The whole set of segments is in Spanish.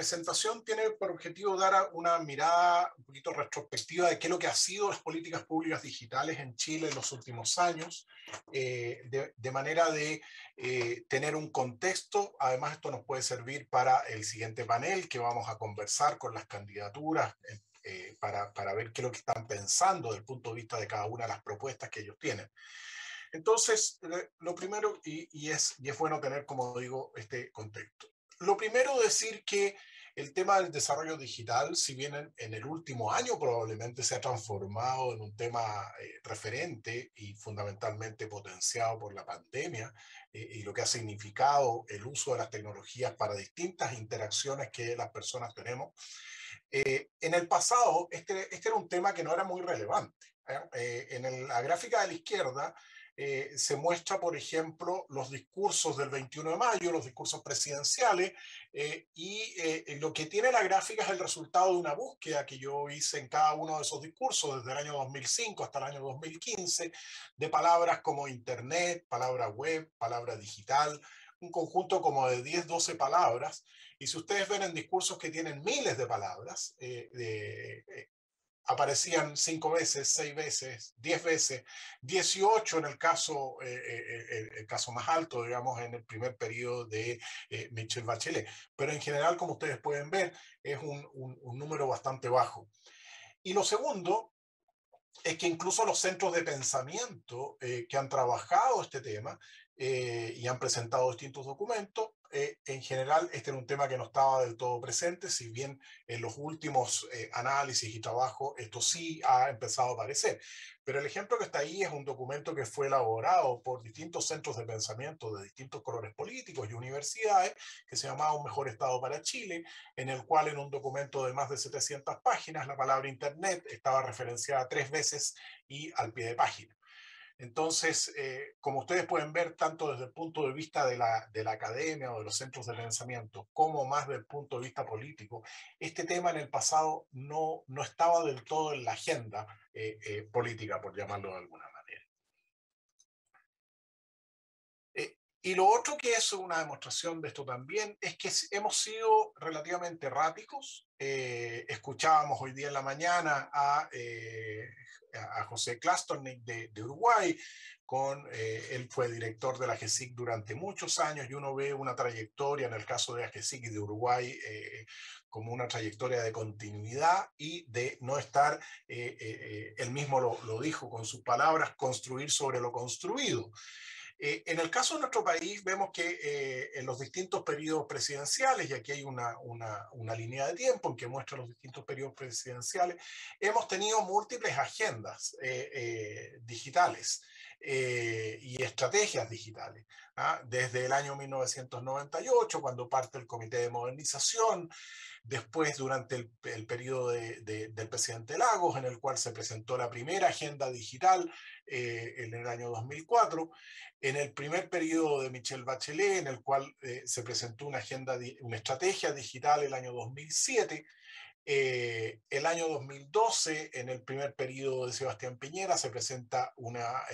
presentación tiene por objetivo dar una mirada un poquito retrospectiva de qué es lo que ha sido las políticas públicas digitales en Chile en los últimos años, de manera de tener un contexto. Además, esto nos puede servir para el siguiente panel que vamos a conversar con las candidaturas para ver qué es lo que están pensando desde el punto de vista de cada una de las propuestas que ellos tienen. Entonces, lo primero, y es bueno tener, como digo, este contexto. Lo primero, decir que el tema del desarrollo digital, si bien en el último año probablemente se ha transformado en un tema referente y fundamentalmente potenciado por la pandemia y lo que ha significado el uso de las tecnologías para distintas interacciones que las personas tenemos, en el pasado este era un tema que no era muy relevante. En la gráfica de la izquierda se muestra, por ejemplo, los discursos del 21 de mayo, los discursos presidenciales, lo que tiene la gráfica es el resultado de una búsqueda que yo hice en cada uno de esos discursos, desde el año 2005 hasta el año 2015, de palabras como Internet, palabra web, palabra digital, un conjunto como de 10, 12 palabras. Y si ustedes ven en discursos que tienen miles de palabras, aparecían 5 veces, 6 veces, 10 veces, 18 en el caso más alto, digamos, en el primer periodo de Michelle Bachelet. Pero en general, como ustedes pueden ver, es un número bastante bajo. Y lo segundo es que incluso los centros de pensamiento que han trabajado este tema y han presentado distintos documentos, en general este era un tema que no estaba del todo presente, si bien en los últimos análisis y trabajos esto sí ha empezado a aparecer. Pero el ejemplo que está ahí es un documento que fue elaborado por distintos centros de pensamiento de distintos colores políticos y universidades, que se llamaba Un Mejor Estado para Chile, en el cual en un documento de más de 700 páginas la palabra Internet estaba referenciada 3 veces y al pie de página. Entonces, como ustedes pueden ver, tanto desde el punto de vista de la academia o de los centros de pensamiento, como más desde el punto de vista político, este tema en el pasado no estaba del todo en la agenda política, por llamarlo de alguna manera. Y lo otro que es una demostración de esto también es que hemos sido relativamente erráticos. Escuchábamos hoy día en la mañana a José Klastornik de Uruguay, él fue director de la GESIC durante muchos años y uno ve una trayectoria en el caso de la GESIC y de Uruguay como una trayectoria de continuidad y de no estar, él mismo lo dijo con sus palabras, construir sobre lo construido. En el caso de nuestro país vemos que en los distintos periodos presidenciales, y aquí hay una línea de tiempo en que muestra los distintos periodos presidenciales, hemos tenido múltiples agendas digitales y estrategias digitales. Desde el año 1998, cuando parte el Comité de Modernización, después durante el periodo del presidente Lagos, en el cual se presentó la primera agenda digital en el año 2004, en el primer periodo de Michelle Bachelet, en el cual se presentó una estrategia digital el año 2007, el año 2012, en el primer periodo de Sebastián Piñera, se presenta una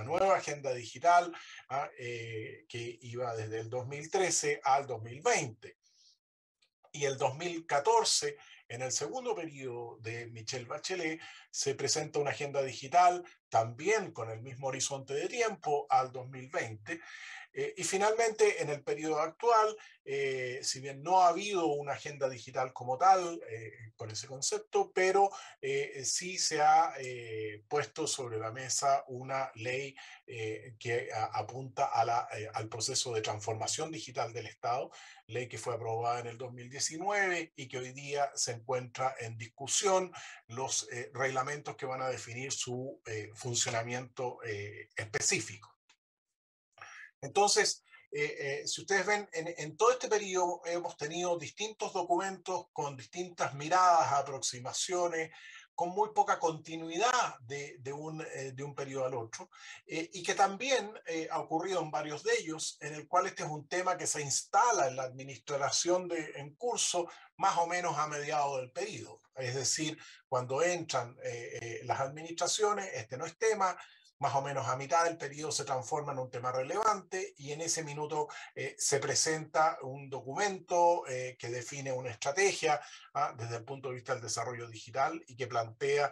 nueva agenda digital que iba desde el 2013 al 2020. Y el 2014, en el segundo periodo de Michelle Bachelet, se presenta una agenda digital también con el mismo horizonte de tiempo al 2020. Y finalmente, en el periodo actual, si bien no ha habido una agenda digital como tal, con ese concepto, pero sí se ha puesto sobre la mesa una ley que apunta al proceso de transformación digital del Estado, ley que fue aprobada en el 2019 y que hoy día se encuentra en discusión los reglamentos que van a definir su funcionamiento específico. Entonces, si ustedes ven, en todo este periodo hemos tenido distintos documentos con distintas miradas, aproximaciones, con muy poca continuidad de un periodo al otro, y que también ha ocurrido en varios de ellos, en el cual este es un tema que se instala en la administración en curso más o menos a mediados del periodo. Es decir, cuando entran las administraciones, este no es tema, más o menos a mitad del periodo se transforma en un tema relevante y en ese minuto se presenta un documento que define una estrategia desde el punto de vista del desarrollo digital y que plantea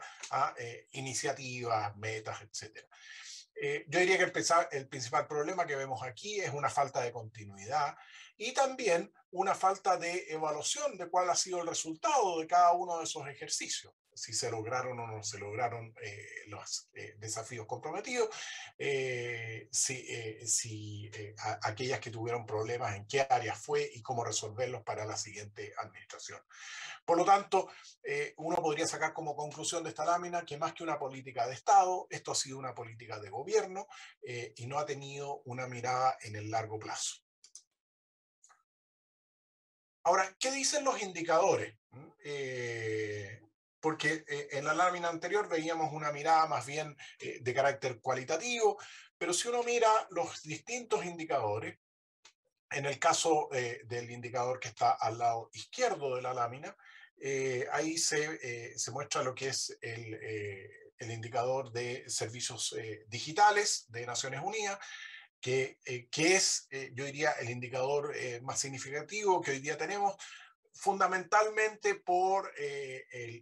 iniciativas, metas, etc. Yo diría que el principal problema que vemos aquí es una falta de continuidad y también una falta de evaluación de cuál ha sido el resultado de cada uno de esos ejercicios, si se lograron o no se lograron los desafíos comprometidos, aquellas que tuvieron problemas, en qué áreas fue y cómo resolverlos para la siguiente administración. Por lo tanto, uno podría sacar como conclusión de esta lámina que más que una política de Estado, esto ha sido una política de gobierno y no ha tenido una mirada en el largo plazo. Ahora, ¿qué dicen los indicadores? Porque en la lámina anterior veíamos una mirada más bien de carácter cualitativo, pero si uno mira los distintos indicadores, en el caso del indicador que está al lado izquierdo de la lámina, ahí se muestra lo que es el indicador de servicios digitales de Naciones Unidas, que es, yo diría, el indicador más significativo que hoy día tenemos, fundamentalmente por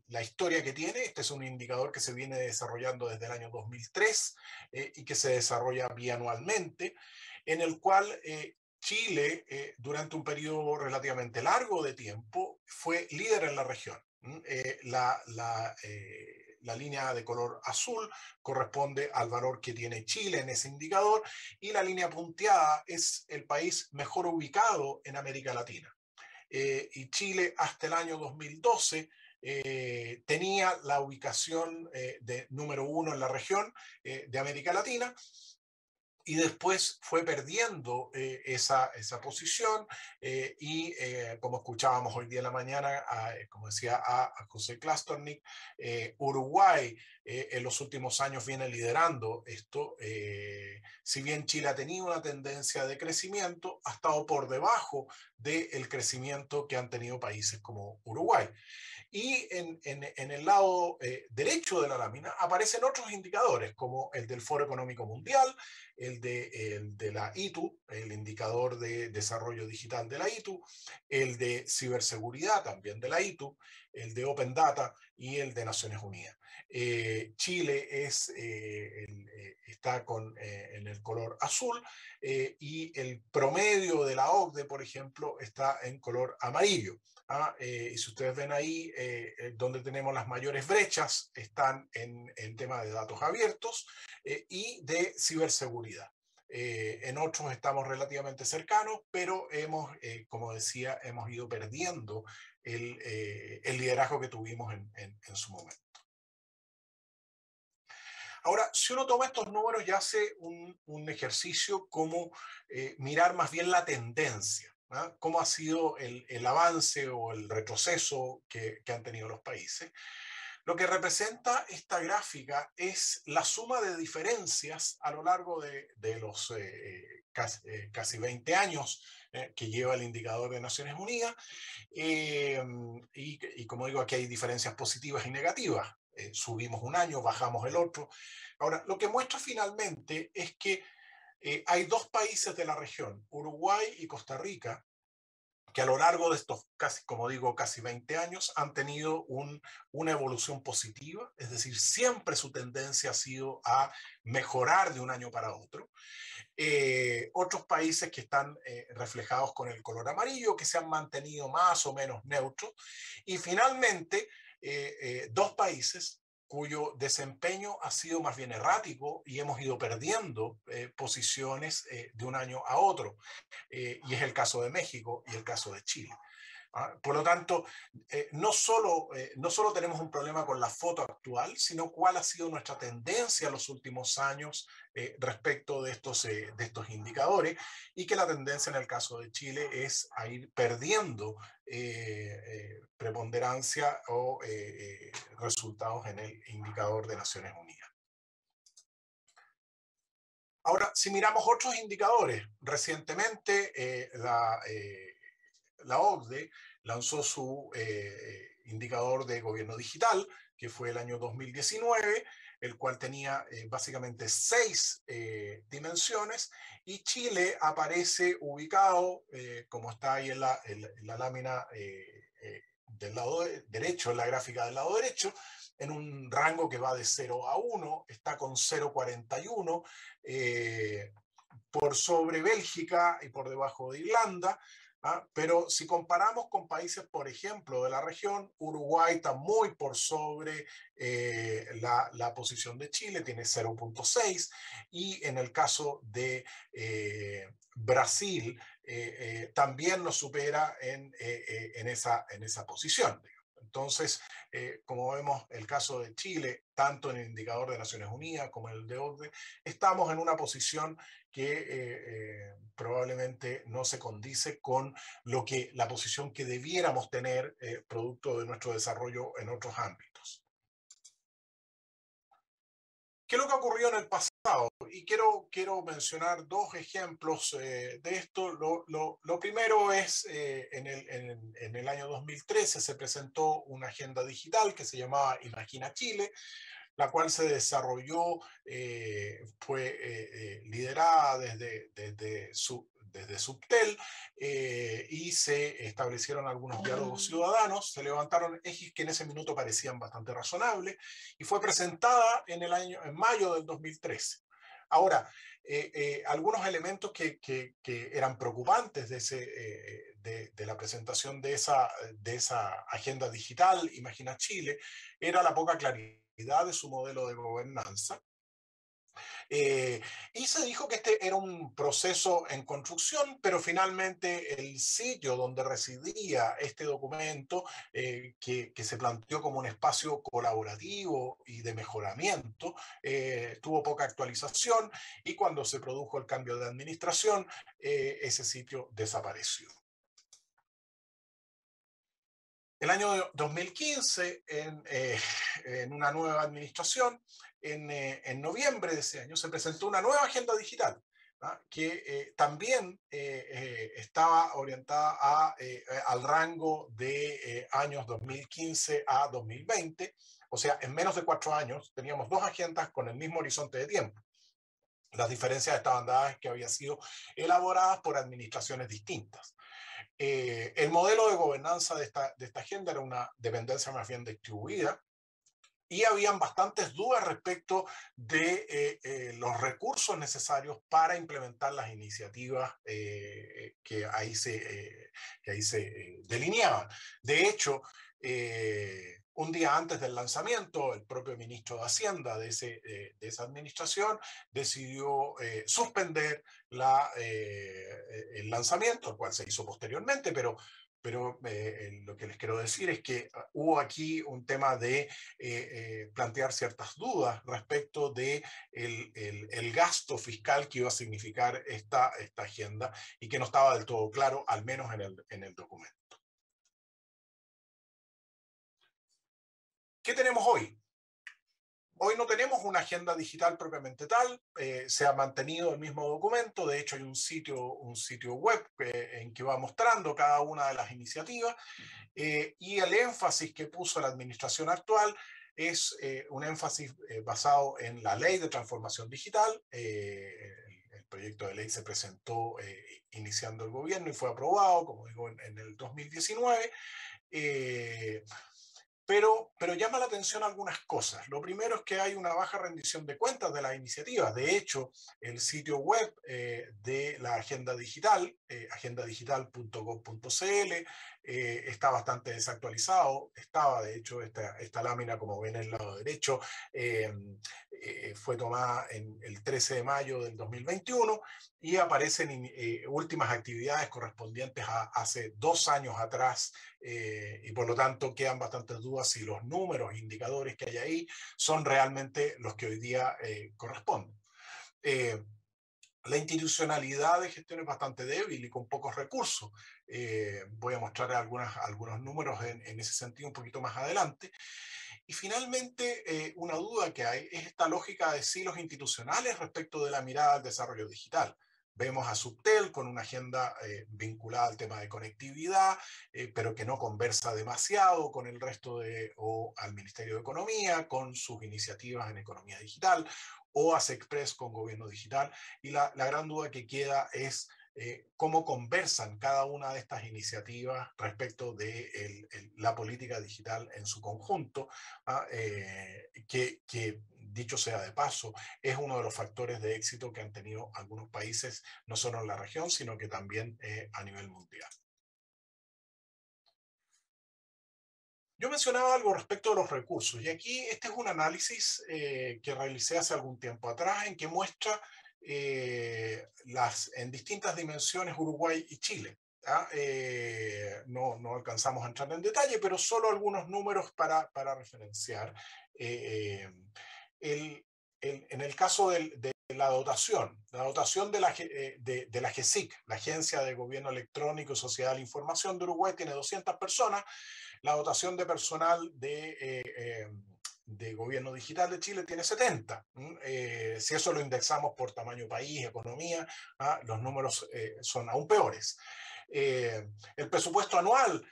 la historia que tiene. Este es un indicador que se viene desarrollando desde el año 2003 y que se desarrolla bianualmente, en el cual Chile, durante un periodo relativamente largo de tiempo, fue líder en la región. La línea de color azul corresponde al valor que tiene Chile en ese indicador y la línea punteada es el país mejor ubicado en América Latina. Y Chile hasta el año 2012 tenía la ubicación de número 1 en la región de América Latina, y después fue perdiendo esa posición y como escuchábamos hoy día en la mañana, como decía a José Klastornik, Uruguay en los últimos años viene liderando esto. Si bien Chile ha tenido una tendencia de crecimiento, ha estado por debajo del crecimiento que han tenido países como Uruguay. Y en el lado derecho de la lámina aparecen otros indicadores, como el del Foro Económico Mundial, el de la ITU, el indicador de desarrollo digital de la ITU, el de ciberseguridad también de la ITU, el de Open Data y el de Naciones Unidas. Chile está en el color azul y el promedio de la OCDE, por ejemplo, está en color amarillo. Y si ustedes ven ahí, donde tenemos las mayores brechas están en tema de datos abiertos y de ciberseguridad. En otros estamos relativamente cercanos, pero como decía, hemos ido perdiendo el liderazgo que tuvimos en su momento. Ahora, si uno toma estos números y hace un ejercicio como mirar más bien la tendencia, ¿no? Cómo ha sido el avance o el retroceso que han tenido los países. Lo que representa esta gráfica es la suma de diferencias a lo largo de los casi 20 años que lleva el indicador de Naciones Unidas. Y como digo, aquí hay diferencias positivas y negativas. Subimos un año, bajamos el otro. Ahora, lo que muestra finalmente es que hay dos países de la región, Uruguay y Costa Rica, que a lo largo de estos casi, como digo, casi 20 años han tenido una evolución positiva, es decir, siempre su tendencia ha sido a mejorar de un año para otro. Otros países que están reflejados con el color amarillo, que se han mantenido más o menos neutros. Y finalmente, dos países cuyo desempeño ha sido más bien errático y hemos ido perdiendo posiciones de un año a otro. Y es el caso de México y el caso de Chile. Por lo tanto, no solo tenemos un problema con la foto actual, sino cuál ha sido nuestra tendencia en los últimos años respecto de estos indicadores, y que la tendencia en el caso de Chile es a ir perdiendo preponderancia o resultados en el indicador de Naciones Unidas. Ahora, si miramos otros indicadores, recientemente la OCDE lanzó su indicador de gobierno digital, que fue el año 2019, el cual tenía básicamente 6 dimensiones, y Chile aparece ubicado, como está ahí en la lámina del lado derecho, en la gráfica del lado derecho, en un rango que va de 0 a 1, está con 0,41, por sobre Bélgica y por debajo de Irlanda. Pero si comparamos con países, por ejemplo, de la región, Uruguay está muy por sobre la posición de Chile, tiene 0,6, y en el caso de Brasil también nos supera en esa posición. Entonces, como vemos, el caso de Chile, tanto en el indicador de Naciones Unidas como en el de OCDE, estamos en una posición que probablemente no se condice con la posición que debiéramos tener producto de nuestro desarrollo en otros ámbitos. ¿Qué es lo que ocurrió en el pasado? Y quiero mencionar 2 ejemplos de esto. Lo primero es, en el año 2013 se presentó una agenda digital que se llamaba Imagina Chile, la cual se desarrolló, fue liderada desde Subtel, y se establecieron algunos diálogos ciudadanos, se levantaron ejes que en ese minuto parecían bastante razonables, y fue presentada en mayo del 2013. Ahora, algunos elementos que eran preocupantes de la presentación de esa agenda digital, Imagina Chile, era la poca claridad de su modelo de gobernanza. Y se dijo que este era un proceso en construcción, pero finalmente el sitio donde residía este documento, que se planteó como un espacio colaborativo y de mejoramiento, tuvo poca actualización, y cuando se produjo el cambio de administración, ese sitio desapareció. El año 2015, en una nueva administración, en noviembre de ese año, se presentó una nueva agenda digital, que también estaba orientada al rango de años 2015 a 2020, o sea, en menos de 4 años teníamos 2 agendas con el mismo horizonte de tiempo. Las diferencias estaban dadas que habían sido elaboradas por administraciones distintas. El modelo de gobernanza de esta agenda era una dependencia más bien distribuida, y habían bastantes dudas respecto de los recursos necesarios para implementar las iniciativas que ahí se delineaban. De hecho, un día antes del lanzamiento, el propio ministro de Hacienda de esa administración decidió suspender el lanzamiento, el cual se hizo posteriormente, pero lo que les quiero decir es que hubo aquí un tema de plantear ciertas dudas respecto de el gasto fiscal que iba a significar esta agenda, y que no estaba del todo claro, al menos en el documento. ¿Qué tenemos hoy? Hoy no tenemos una agenda digital propiamente tal, se ha mantenido el mismo documento. De hecho hay un sitio web en que va mostrando cada una de las iniciativas, y el énfasis que puso la administración actual es un énfasis basado en la ley de transformación digital. El proyecto de ley se presentó iniciando el gobierno y fue aprobado, como digo, en el 2019. Pero llama la atención algunas cosas. Lo primero es que hay una baja rendición de cuentas de las iniciativas. De hecho, el sitio web de la agenda digital, agendadigital.gov.cl, está bastante desactualizado. Estaba, de hecho, esta lámina, como ven en el lado derecho, fue tomada el 13 de mayo del 2021, y aparecen últimas actividades correspondientes a hace 2 años atrás, y por lo tanto quedan bastantes dudas si los números, indicadores que hay ahí son realmente los que hoy día corresponden. La institucionalidad de gestión es bastante débil y con pocos recursos. Voy a mostrar algunos números en ese sentido un poquito más adelante. Y finalmente, una duda que hay es esta lógica de silos institucionales respecto de la mirada al desarrollo digital. Vemos a Subtel con una agenda vinculada al tema de conectividad, pero que no conversa demasiado con el resto o al Ministerio de Economía, con sus iniciativas en economía digital, o a Sexpress con gobierno digital. Y la gran duda que queda es cómo conversan cada una de estas iniciativas respecto de la política digital en su conjunto, que dicho sea de paso, es uno de los factores de éxito que han tenido algunos países, no solo en la región, sino que también a nivel mundial. Yo mencionaba algo respecto de los recursos, y aquí este es un análisis que realicé hace algún tiempo atrás, en que muestra en distintas dimensiones Uruguay y Chile. No alcanzamos a entrar en detalle, pero solo algunos números para referenciar. En el caso de la dotación de la GESIC, la Agencia de Gobierno Electrónico y Sociedad de la Información de Uruguay, tiene 200 personas. La dotación de personal de gobierno digital de Chile tiene 70. Si eso lo indexamos por tamaño país, economía, los números son aún peores. El presupuesto anual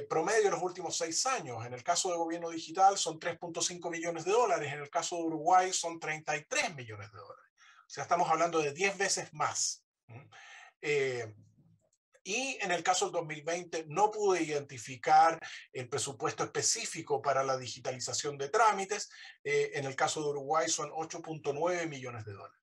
promedio en los últimos 6 años, en el caso de gobierno digital son 3.5 millones de dólares, en el caso de Uruguay son 33 millones de dólares. O sea, estamos hablando de 10 veces más. Y en el caso del 2020 no pude identificar el presupuesto específico para la digitalización de trámites. En el caso de Uruguay son 8.9 millones de dólares.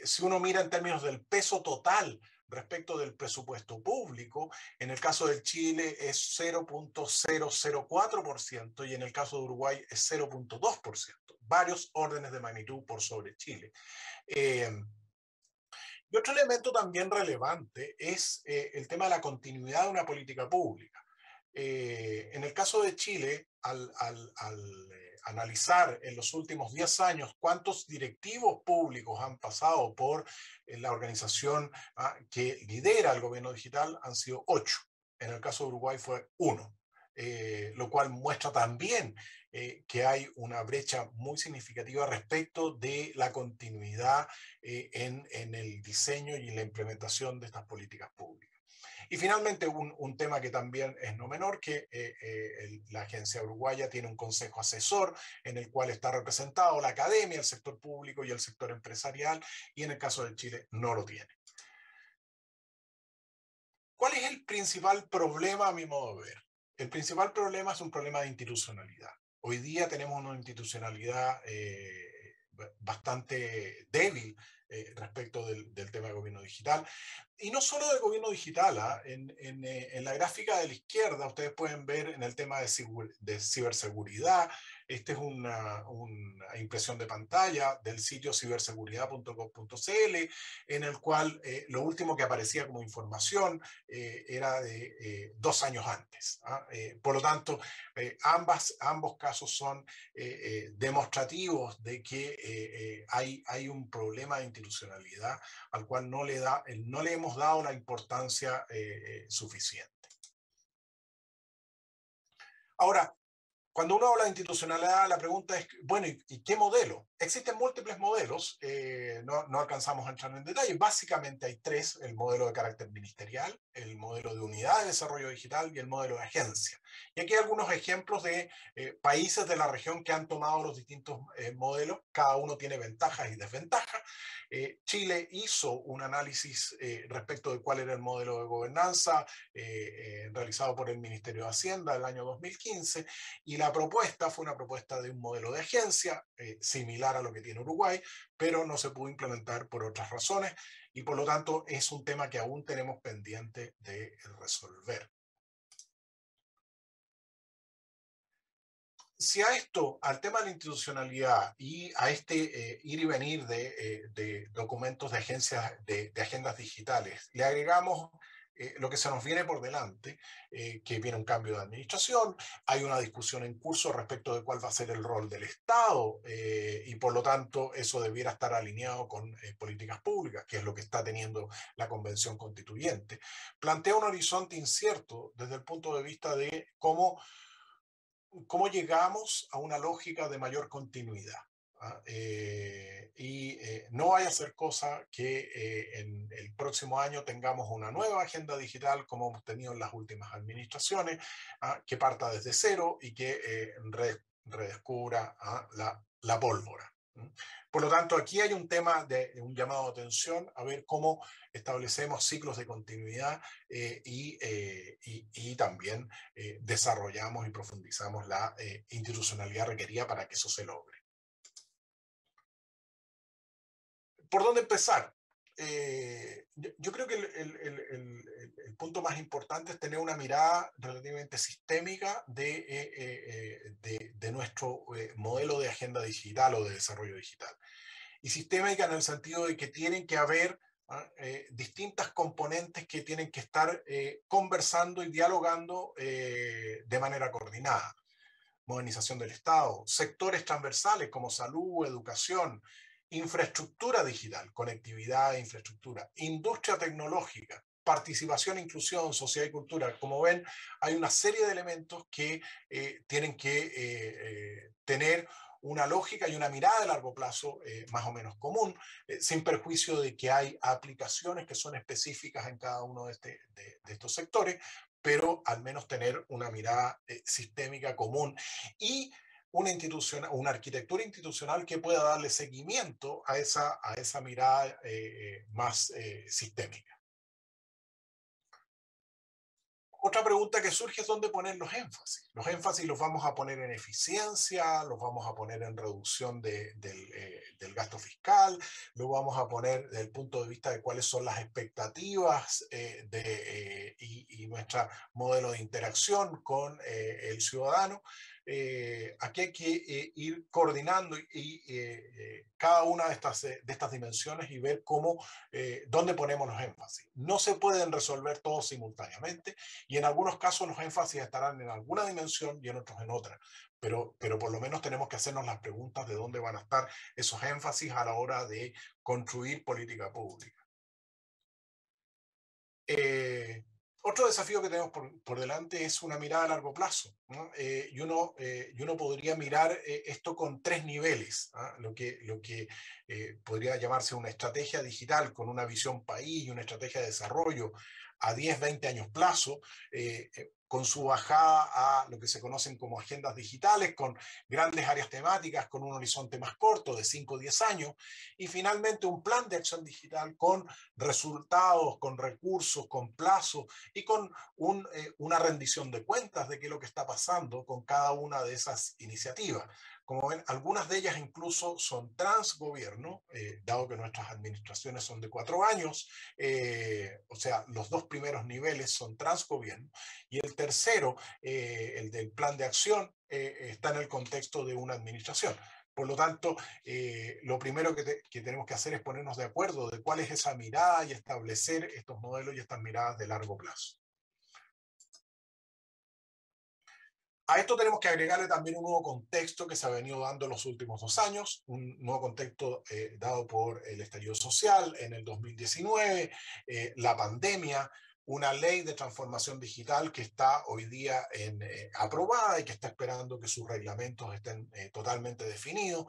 Si uno mira en términos del peso total respecto del presupuesto público, en el caso de Chile es 0.004% y en el caso de Uruguay es 0.2%. Varios órdenes de magnitud por sobre Chile. Y otro elemento también relevante es el tema de la continuidad de una política pública. En el caso de Chile, al analizar en los últimos 10 años cuántos directivos públicos han pasado por la organización que lidera el gobierno digital, han sido 8. En el caso de Uruguay fue 1. Lo cual muestra también que hay una brecha muy significativa respecto de la continuidad en el diseño y en la implementación de estas políticas públicas. Y finalmente, un tema que también es no menor, que la agencia uruguaya tiene un consejo asesor en el cual está representado la academia, el sector público y el sector empresarial, y en el caso de Chile no lo tiene. ¿Cuál es el principal problema a mi modo de ver? El principal problema es un problema de institucionalidad. Hoy día tenemos una institucionalidad bastante débil respecto del tema de gobierno digital. Y no solo de gobierno digital, en la gráfica de la izquierda ustedes pueden ver en el tema de ciberseguridad. Esta es una impresión de pantalla del sitio ciberseguridad.gov.cl, en el cual lo último que aparecía como información era de 2 años antes. Por lo tanto, ambos casos son demostrativos de que hay un problema de institucionalidad al cual no le hemos dado la importancia suficiente. Ahora, cuando uno habla de institucionalidad, la pregunta es, bueno, ¿y qué modelo? Existen múltiples modelos, no alcanzamos a entrar en detalle. Básicamente hay 3, el modelo de carácter ministerial, el modelo de unidad de desarrollo digital y el modelo de agencia. Y aquí hay algunos ejemplos de países de la región que han tomado los distintos modelos. Cada uno tiene ventajas y desventajas. Chile hizo un análisis respecto de cuál era el modelo de gobernanza realizado por el Ministerio de Hacienda el año 2015, y la propuesta fue una propuesta de un modelo de agencia similar a lo que tiene Uruguay, pero no se pudo implementar por otras razones, y por lo tanto es un tema que aún tenemos pendiente de resolver. Si a esto, al tema de la institucionalidad y a este ir y venir de documentos de agencias, de agendas digitales, le agregamos lo que se nos viene por delante, que viene un cambio de administración, hay una discusión en curso respecto de cuál va a ser el rol del Estado y por lo tanto eso debiera estar alineado con políticas públicas, que es lo que está teniendo la Convención Constituyente. Plantea un horizonte incierto desde el punto de vista de cómo llegamos a una lógica de mayor continuidad. No vaya a ser cosa que en el próximo año tengamos una nueva agenda digital como hemos tenido en las últimas administraciones, que parta desde cero y que redescubra la pólvora. Por lo tanto, aquí hay un tema de un llamado de atención a ver cómo establecemos ciclos de continuidad y también desarrollamos y profundizamos la institucionalidad requerida para que eso se logre. ¿Por dónde empezar? Yo creo que el punto más importante es tener una mirada relativamente sistémica de nuestro modelo de agenda digital o de desarrollo digital. Y sistémica en el sentido de que tienen que haber distintas componentes que tienen que estar conversando y dialogando de manera coordinada. Modernización del Estado, sectores transversales como salud, educación, infraestructura digital, conectividad e infraestructura, industria tecnológica, participación, inclusión, sociedad y cultura. Como ven, hay una serie de elementos que tienen que tener una lógica y una mirada de largo plazo más o menos común, sin perjuicio de que hay aplicaciones que son específicas en cada uno de estos sectores, pero al menos tener una mirada sistémica común y una arquitectura institucional que pueda darle seguimiento a esa mirada más sistémica. Otra pregunta que surge es dónde poner los énfasis. Los énfasis los vamos a poner en eficiencia, los vamos a poner en reducción del gasto fiscal, los vamos a poner desde el punto de vista de cuáles son las expectativas y nuestro modelo de interacción con el ciudadano. Aquí hay que ir coordinando cada una de estas dimensiones y ver dónde ponemos los énfasis. No se pueden resolver todos simultáneamente y en algunos casos los énfasis estarán en alguna dimensión y en otros en otra. Pero por lo menos tenemos que hacernos las preguntas de dónde van a estar esos énfasis a la hora de construir política pública. Otro desafío que tenemos por delante es una mirada a largo plazo, ¿no? Y uno podría mirar esto con tres niveles, ¿no? Lo que podría llamarse una estrategia digital con una visión país y una estrategia de desarrollo a 10, 20 años plazo, con su bajada a lo que se conocen como agendas digitales, con grandes áreas temáticas, con un horizonte más corto de 5 o 10 años, y finalmente un plan de acción digital con resultados, con recursos, con plazos y con una rendición de cuentas de qué es lo que está pasando con cada una de esas iniciativas. Como ven, algunas de ellas incluso son transgobierno, dado que nuestras administraciones son de 4 años, o sea, los dos primeros niveles son transgobierno, y el tercero, el del plan de acción, está en el contexto de una administración. Por lo tanto, lo primero que tenemos que hacer es ponernos de acuerdo de cuál es esa mirada y establecer estos modelos y estas miradas de largo plazo. A esto tenemos que agregarle también un nuevo contexto que se ha venido dando en los últimos 2 años, un nuevo contexto dado por el estallido social en el 2019, la pandemia, una ley de transformación digital que está hoy día aprobada y que está esperando que sus reglamentos estén totalmente definidos,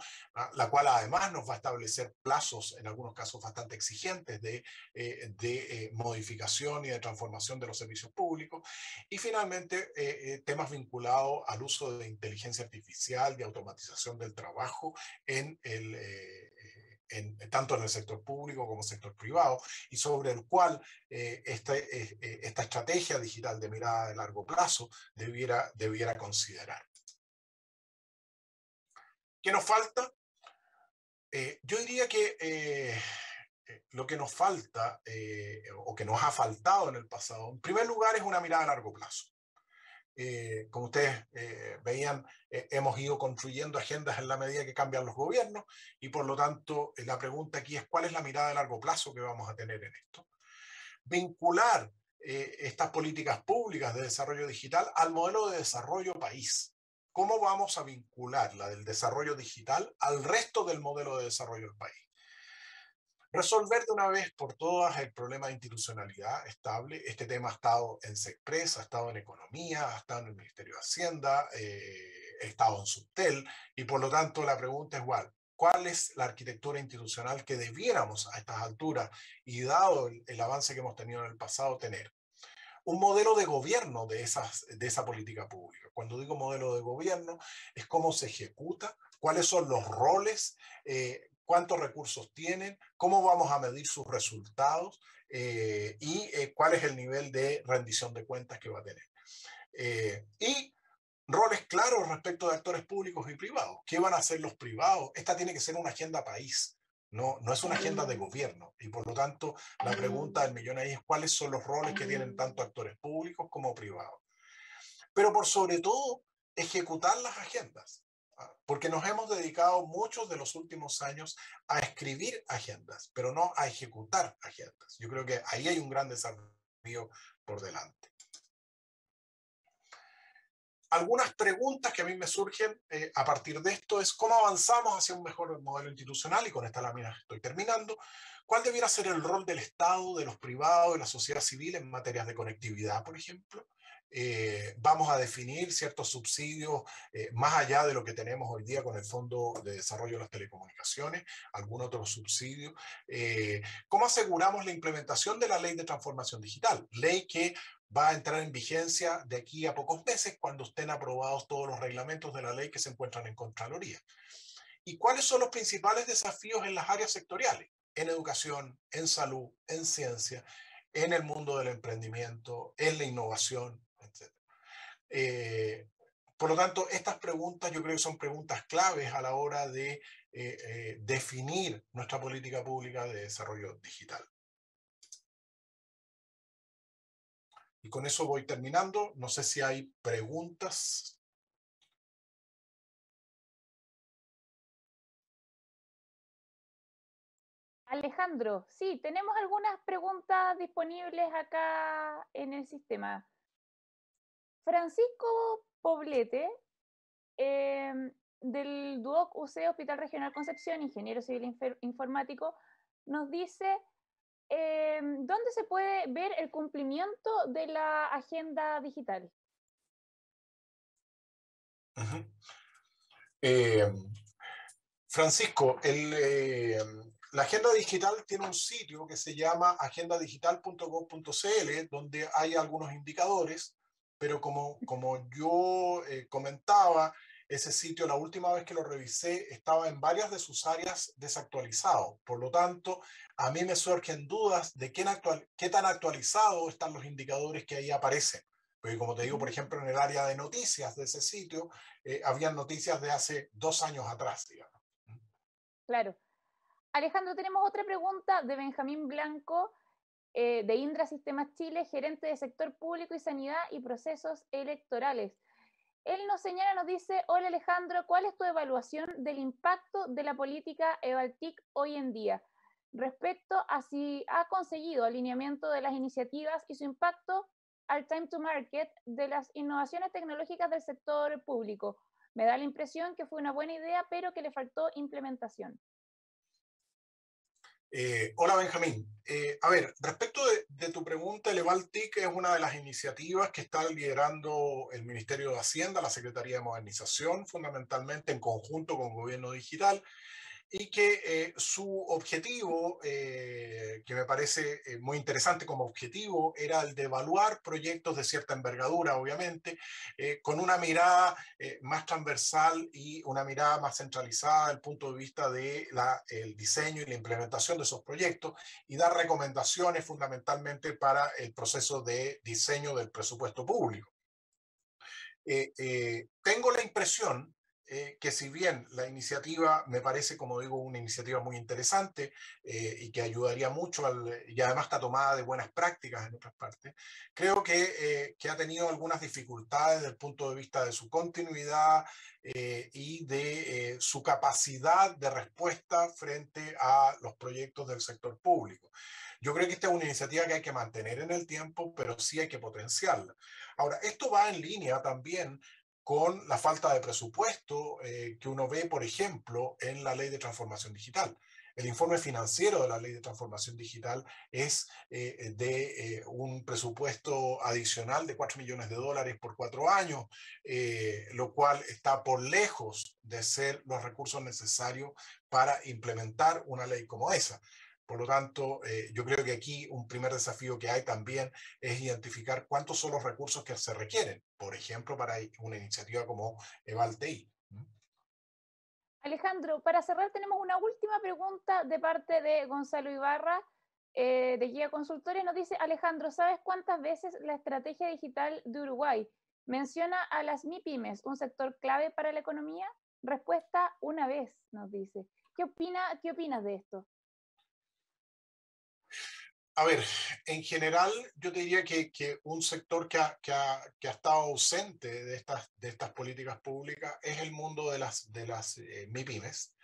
la cual además nos va a establecer plazos, en algunos casos bastante exigentes, de modificación y de transformación de los servicios públicos. Y finalmente, temas vinculados al uso de inteligencia artificial, de automatización del trabajo tanto en el sector público como sector privado, y sobre el cual esta estrategia digital de mirada de largo plazo debiera considerar. ¿Qué nos falta? Yo diría que lo que nos falta o que nos ha faltado en el pasado, en primer lugar, es una mirada a largo plazo. Como ustedes veían, hemos ido construyendo agendas en la medida que cambian los gobiernos y por lo tanto la pregunta aquí es ¿cuál es la mirada a largo plazo que vamos a tener en esto? Vincular estas políticas públicas de desarrollo digital al modelo de desarrollo país. ¿Cómo vamos a vincular la del desarrollo digital al resto del modelo de desarrollo del país? Resolver de una vez por todas el problema de institucionalidad estable. Este tema ha estado en SECPRES, ha estado en Economía, ha estado en el Ministerio de Hacienda, ha estado en Subtel, y por lo tanto la pregunta es igual, cuál es la arquitectura institucional que debiéramos a estas alturas y dado el avance que hemos tenido en el pasado tener. Un modelo de gobierno de esa política pública. Cuando digo modelo de gobierno, es cómo se ejecuta, cuáles son los roles, cuántos recursos tienen, cómo vamos a medir sus resultados y cuál es el nivel de rendición de cuentas que va a tener. Y roles claros respecto de actores públicos y privados. ¿Qué van a hacer los privados? Esta tiene que ser una agenda país. No es una agenda de gobierno y por lo tanto la pregunta del millón ahí es cuáles son los roles que tienen tanto actores públicos como privados. Pero por sobre todo, ejecutar las agendas, porque nos hemos dedicado muchos de los últimos años a escribir agendas, pero no a ejecutar agendas. Yo creo que ahí hay un gran desafío por delante. Algunas preguntas que a mí me surgen a partir de esto es cómo avanzamos hacia un mejor modelo institucional, y con esta lámina estoy terminando. ¿Cuál debiera ser el rol del Estado, de los privados, de la sociedad civil en materias de conectividad, por ejemplo? Vamos a definir ciertos subsidios más allá de lo que tenemos hoy día con el Fondo de Desarrollo de las Telecomunicaciones, algún otro subsidio. ¿Cómo aseguramos la implementación de la Ley de Transformación Digital? Ley que va a entrar en vigencia de aquí a pocos meses cuando estén aprobados todos los reglamentos de la ley que se encuentran en Contraloría. ¿Y cuáles son los principales desafíos en las áreas sectoriales? En educación, en salud, en ciencia, en el mundo del emprendimiento, en la innovación, etc. Por lo tanto, estas preguntas yo creo que son preguntas claves a la hora de definir nuestra política pública de desarrollo digital. Y con eso voy terminando. No sé si hay preguntas. Alejandro, sí, tenemos algunas preguntas disponibles acá en el sistema. Francisco Poblete, del DUOC UC Hospital Regional Concepción, ingeniero civil informático, nos dice ¿dónde se puede ver el cumplimiento de la agenda digital? Francisco, la agenda digital tiene un sitio que se llama agendadigital.gov.cl, donde hay algunos indicadores, pero como yo comentaba, ese sitio la última vez que lo revisé estaba en varias de sus áreas desactualizado. Por lo tanto, a mí me surgen dudas de qué tan actualizados están los indicadores que ahí aparecen. Porque como te digo, por ejemplo, en el área de noticias de ese sitio, habían noticias de hace 2 años atrás, digamos. Claro. Alejandro, tenemos otra pregunta de Benjamín Blanco, de Indra Sistemas Chile, gerente de sector público y sanidad y procesos electorales. Él nos señala, nos dice, hola Alejandro, ¿cuál es tu evaluación del impacto de la política EVALTIC hoy en día respecto a si ha conseguido alineamiento de las iniciativas y su impacto al time to market de las innovaciones tecnológicas del sector público? Me da la impresión que fue una buena idea, pero que le faltó implementación. Hola Benjamín. A ver, respecto de tu pregunta, el EVALTIC es una de las iniciativas que está liderando el Ministerio de Hacienda, la Secretaría de Modernización, fundamentalmente en conjunto con Gobierno Digital, y que su objetivo, que me parece muy interesante como objetivo, era el de evaluar proyectos de cierta envergadura, obviamente, con una mirada más transversal y una mirada más centralizada desde el punto de vista de el diseño y la implementación de esos proyectos y dar recomendaciones fundamentalmente para el proceso de diseño del presupuesto público. Tengo la impresión que si bien la iniciativa me parece, como digo, una iniciativa muy interesante y que ayudaría mucho, y además está tomada de buenas prácticas en otras partes, creo que ha tenido algunas dificultades desde el punto de vista de su continuidad y de su capacidad de respuesta frente a los proyectos del sector público. Yo creo que esta es una iniciativa que hay que mantener en el tiempo, pero sí hay que potenciarla. Ahora, esto va en línea también con la falta de presupuesto que uno ve, por ejemplo, en la Ley de Transformación Digital. El informe financiero de la Ley de Transformación Digital es un presupuesto adicional de $4 millones por 4 años, lo cual está por lejos de ser los recursos necesarios para implementar una ley como esa. Por lo tanto, yo creo que aquí un primer desafío que hay también es identificar cuántos son los recursos que se requieren, por ejemplo, para una iniciativa como EvalTI. Alejandro, para cerrar tenemos una última pregunta de parte de Gonzalo Ibarra, de Guía Consultoria. Nos dice, Alejandro, ¿sabes cuántas veces la estrategia digital de Uruguay menciona a las MIPYMES, un sector clave para la economía? Respuesta, una vez, nos dice. ¿Qué opinas de esto? A ver, en general yo te diría que un sector que ha estado ausente de estas políticas públicas es el mundo de las MIPYMES.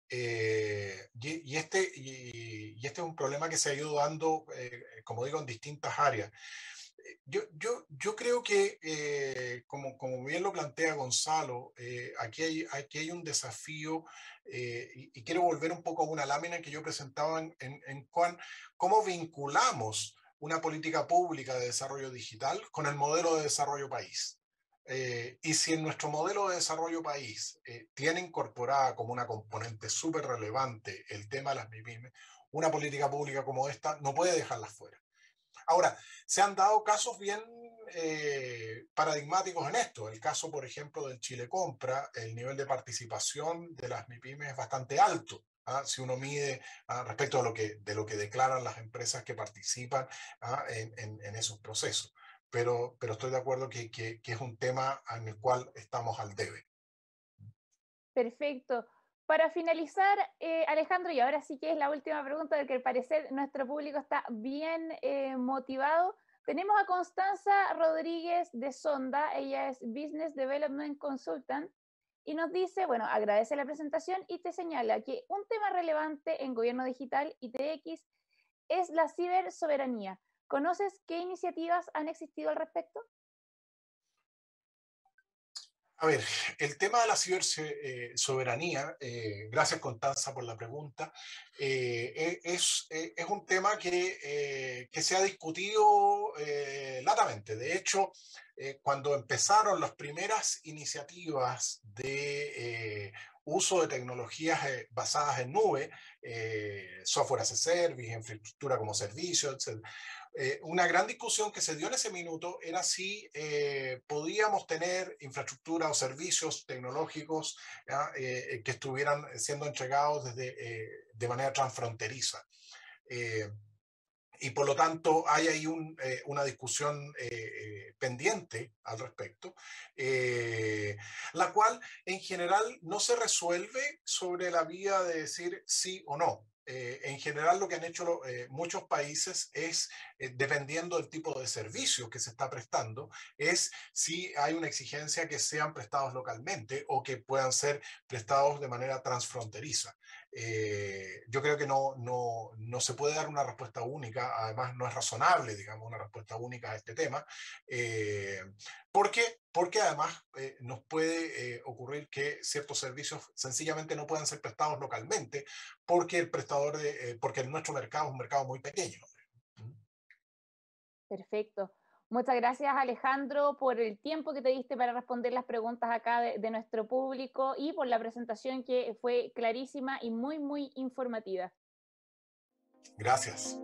Y este es un problema que se ha ido dando, como digo, en distintas áreas. Yo creo que, como bien lo plantea Gonzalo, aquí hay un desafío, y quiero volver un poco a una lámina que yo presentaba en cómo vinculamos una política pública de desarrollo digital con el modelo de desarrollo país. Y si en nuestro modelo de desarrollo país tiene incorporada como una componente súper relevante el tema de las MIPYMES, una política pública como esta no puede dejarlas fuera. Ahora, se han dado casos bien paradigmáticos en esto. El caso, por ejemplo, del Chile Compra, el nivel de participación de las MIPYMES es bastante alto. Si uno mide respecto a de lo que declaran las empresas que participan en esos procesos. Pero estoy de acuerdo que es un tema en el cual estamos al debe. Perfecto. Para finalizar, Alejandro, y ahora sí que es la última pregunta, de que al parecer nuestro público está bien motivado. Tenemos a Constanza Rodríguez de Sonda, ella es Business Development Consultant, y nos dice, bueno, agradece la presentación y te señala que un tema relevante en gobierno digital y TX es la cibersoberanía. ¿Conoces qué iniciativas han existido al respecto? A ver, el tema de la cibersoberanía, gracias Constanza por la pregunta, es un tema que se ha discutido latamente. De hecho, cuando empezaron las primeras iniciativas de uso de tecnologías basadas en nube, software as a service, infraestructura como servicio, etc., una gran discusión que se dio en ese minuto era si podíamos tener infraestructura o servicios tecnológicos que estuvieran siendo entregados de manera transfronteriza. Y por lo tanto hay ahí una discusión pendiente al respecto, la cual en general no se resuelve sobre la vía de decir sí o no. En general lo que han hecho muchos países es, dependiendo del tipo de servicio que se está prestando, es si hay una exigencia que sean prestados localmente o que puedan ser prestados de manera transfronteriza. Yo creo que no se puede dar una respuesta única, además no es razonable, digamos, una respuesta única a este tema, porque además nos puede ocurrir que ciertos servicios sencillamente no puedan ser prestados localmente porque porque nuestro mercado es un mercado muy pequeño. Perfecto. Muchas gracias, Alejandro, por el tiempo que te diste para responder las preguntas acá de nuestro público y por la presentación que fue clarísima y muy, muy informativa. Gracias.